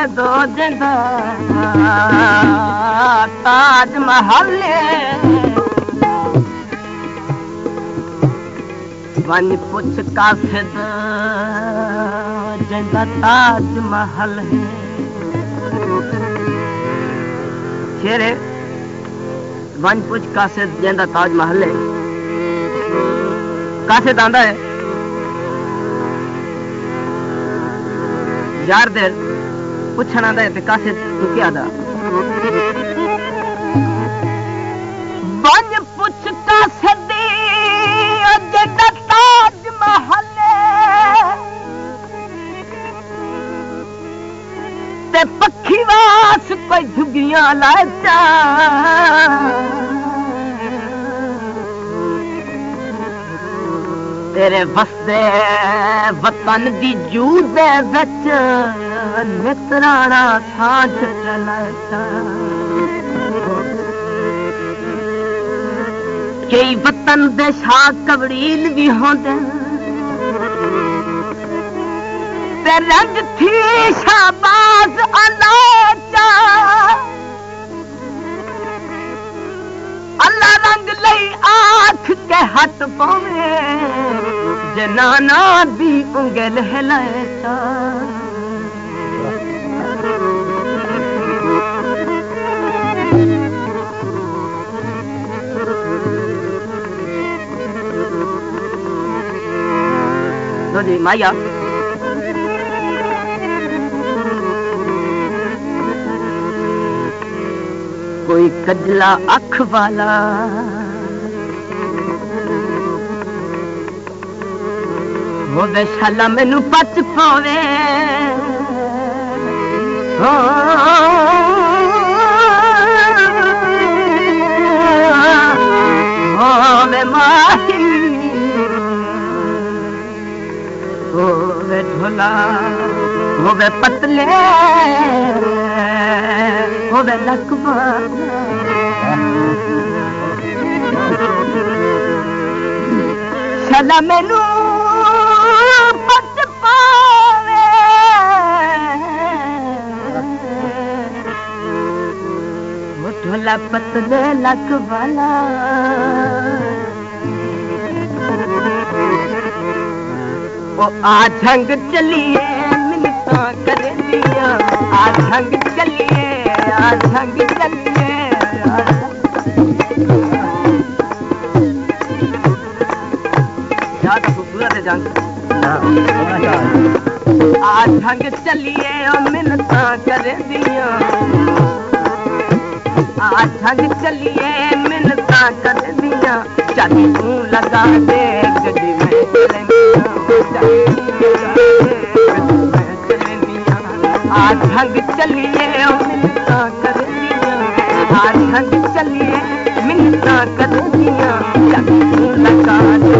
से दो जिंदा ताज महल वन पुछ कासे दो जिंदा ताज महल है शेरे वन पुछ कासे जिंदा ताज महल है कासे दांदा है यार दे पुछना दे ते कासे तू क्या दा वन पुछ कासे दी जिंदा ताज महल ते पखी वास कोई झुगियां लाचा तेरे वसदे वतन दी जू दे विच नितराना सांझ चलाचा कई वतन दे शाह कबड़ील भी होंदे ते रंग थी शाबाज अलाचा अल्लाह रंग लई आँख के हट पावे जनाना दी उंगल हिलाचा तो जी माया कोई कजला अख वाला वो बेशाला मैनू पच पावे वे माही वे ढोला वे पतले वे लकवा शाला मैनू पच पावे ढोला पतले लकवाला ओ आ झंग चलिए मिन्नतां कर दिया आ झंग चलिए आ झंग चलिए याद खूबसूरत है जंग आ झंग चलिए ओ मिन्नतां कर दिया आ झंग चलिए मिन्नतां कर दिया चाबी तू लगा दे गड्डी में आ झंग चलिए मिन्नतां कर दिया आ झंग चलिए मिन्नतां कर दिया चाबी तू लगा दे